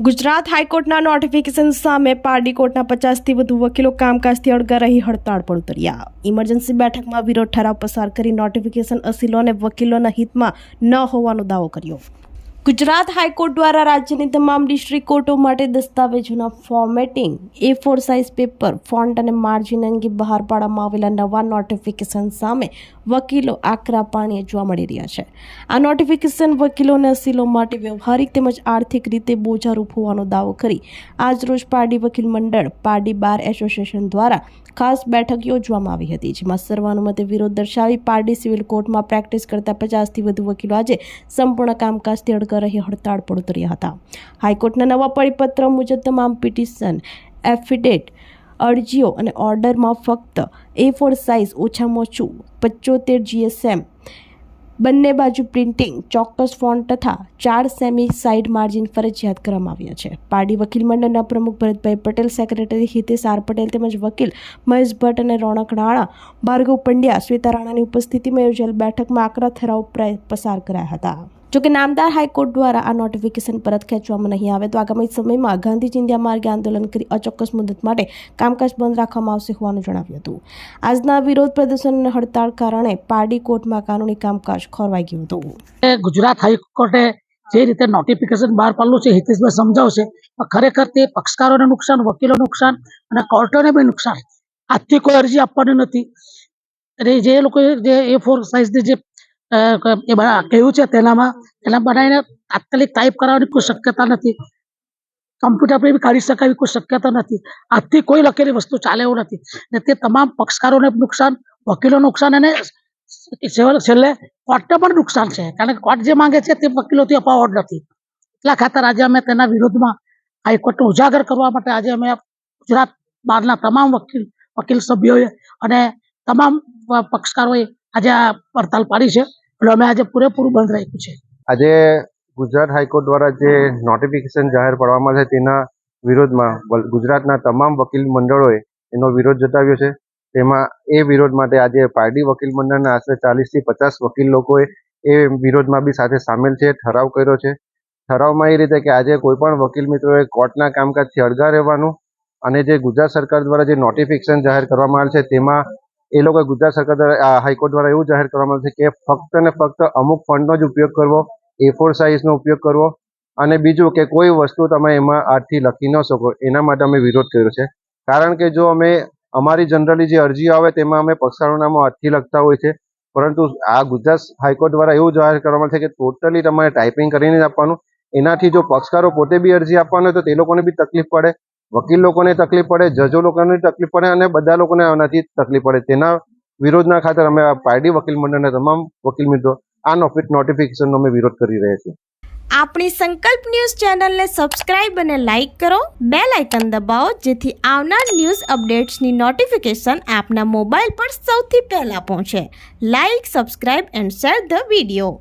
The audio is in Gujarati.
ગુજરાત હાઈકોર્ટના નોટિફિકેશન સામે પારડી કોર્ટના 50થી વધુ વકીલો કામકાજથી અળગા રહી હડતાળ પર ઉતર્યા। ઇમરજન્સી બેઠકમાં વિરોધ ઠરાવ પસાર કરી નોટિફિકેશન અસીલો અને વકીલોના હિતમાં ન હોવાનો દાવો કર્યો। ગુજરાત હાઈકોર્ટ દ્વારા રાજ્યની તમામ ડિસ્ટ્રિક્ટ કોર્ટો માટે દસ્તાવેજોના formatting, A4 size paper, font અને માર્જિન અંગે બહાર પાડવામાં આવેલા નવા નોટિફિકેશન સામે વકીલો આકરા પાણીએ જોવા મળી રહ્યા છે। આ નોટિફિકેશન વકીલોને અસીલો માટે વ્યવહારિક તેમજ આર્થિક રીતે બોજારૂપ હોવાનો દાવો કરી આજરોજ પારડી વકીલ મંડળ, પારડી બાર એસોસિએશન દ્વારા ખાસ બેઠક યોજવામાં આવી હતી, જેમાં સર્વાનુમતે વિરોધ દર્શાવી પારડી સિવિલ કોર્ટમાં પ્રેક્ટિસ કરતા 50થી વધુ વકીલો આજે સંપૂર્ણ કામકાજથી અળગા રહી હડતાળ પર ઉતર્યા હતા। હાઈકોર્ટના નવા પરિપત્ર મુજબ તમામ પિટિશન, એફિડેવિટ, અરજીઓ અને ઓર્ડરમાં ફક્ત A4 સાઇઝ ઓછામાં ઓછું 75 GSM, બંને બાજુ પ્રિન્ટિંગ, ચોક્કસ ફોન્ટ તથા 4 સેમી સાઇડ માર્જિન ફરજિયાત કરવામાં આવ્યા છે। પારડી વકીલ મંડળના પ્રમુખ ભરતભાઈ પટેલ, સેક્રેટરી હિતેશ આર પટેલ તેમજ વકીલ મહેશ ભટ્ટ અને રોનક રાણા, ભાર્ગવ પંડ્યા, શ્વેતા રાણાની ઉપસ્થિતિમાં યોજાયેલ બેઠકમાં આકરા ઠરાવ પસાર કરાયા હતા। જોકે નામદાર હાઈકોર્ટ દ્વારા આ નોટિફિકેશન પરત ખેંચવામાં નહીં આવે તો આગામી સમયમાં ગાંધી ચિંધ્યા માર્ગે આંદોલન કરી અચોક્કસ મુદત માટે કામકાજ બંધ રાખવામાં આવશે હોવાનું જણાવ્યું હતું। આજના વિરોધ પ્રદર્શન અને હડતાળ કારણે પારડી કોર્ટમાં કાનૂની કામકાજ ખોરવાઈ ગયું હતું। ગુજરાત હાઈકોર્ટે જે રીતે નોટિફિકેશન બહાર પાડલું છે, હિતેશભાઈ સમજાવશે, ખરેખર તે પક્ષકારોને નુકસાન, વકીલોને નુકસાન અને કોર્ટોને બી નુકસાન। આજથી કોઈ અરજી આપવાની નથી અને જે લોકોએ જે A4 સાઇઝની જે કહ્યું છે તેના બનાવીને તાત્કાલિક ટાઈપ કરાવવાની કોઈ શક્યતા નથી, કમ્પ્યુટર પર બી કાઢી શકાય એવી કોઈ શક્યતા નથી। આજથી કોઈ લખેલી વસ્તુ ચાલે એવું નથી ને તે તમામ પક્ષકારોને નુકસાન, વકીલોને નુકસાન અને છેલ્લે કોર્ટને પણ નુકસાન છે, કારણ કે કોર્ટ જે માંગે છે તે વકીલોથી અપાવડ નથી। એટલા ખાતર આજે અમે તેના વિરોધમાં હાઈકોર્ટને ઉજાગર કરવા માટે આજે અમે ગુજરાત બહારના તમામ વકીલ સભ્યોએ અને તમામ પક્ષકારોએ આજે આ હડતાલ પાડી છે એટલે અમે આજે પૂરેપૂરું બંધ રાખ્યું છે। આજે ગુજરાત હાઈકોર્ટ દ્વારા જે નોટિફિકેશન જાહેર પાડવામાં છે તેના વિરોધમાં ગુજરાતના તમામ વકીલ મંડળોએ એનો વિરોધ જતાવ્યો છે। તેમાં એ વિરોધ માટે આજે પારડી વકીલ મંડળના આશરે 40થી 50 વકીલ લોકોએ એ વિરોધમાં બી સાથે સામેલ છે, ઠરાવ કર્યો છે। ઠરાવમાં એ રીતે કે આજે કોઈ પણ વકીલ મિત્રોએ કોર્ટના કામકાજથી અળગા રહેવાનું અને જે ગુજરાત સરકાર દ્વારા જે નોટિફિકેશન જાહેર કરવામાં આવેલ છે તેમાં એ લોકો ગુજરાત સરકાર દ્વારા હાઈકોર્ટ દ્વારા એવું જાહેર કરવામાં આવ્યું છે કે ફક્ત ને ફક્ત અમુક ફંડનો જ ઉપયોગ કરવો, A4 સાઇઝનો ઉપયોગ કરવો અને બીજું કે કોઈ વસ્તુ તમે એમાં આજથી લખી ન શકો, એના માટે અમે વિરોધ કર્યો છે। કારણ કે જો અમે અમારી જનરલી જે અરજીઓ આવે તેમાં અમે પક્ષકારોના નામો હાથથી લખતા હોય છે, પરંતુ આ ગુજરાત હાઈકોર્ટ દ્વારા એવું જાહેર કરવામાં છે કે ટોટલી તમારે ટાઈપિંગ કરીને જ આપવાનું। એનાથી જો પક્ષકારો પોતે બી અરજી આપવાનું હોય તો તે લોકોને બી તકલીફ પડે, વકીલ લોકોને તકલીફ પડે, જજો લોકોને તકલીફ પડે અને બધા લોકોને આનાથી તકલીફ પડે। તેના વિરોધના ખાતર અમે પારડી વકીલ મંડળના તમામ વકીલ મિત્રો આ નોટિફિકેશનનો અમે વિરોધ કરી રહ્યા છીએ। આપણી સંકલ્પ ન્યૂઝ ચેનલને સબસ્ક્રાઇબ અને લાઇક કરો, બેલ આઇકન દબાવો જેથી આવનાર ન્યૂઝ અપડેટ્સની નોટિફિકેશન આપના મોબાઈલ પર સૌથી પહેલા પહોંચે। Like, subscribe and share the video.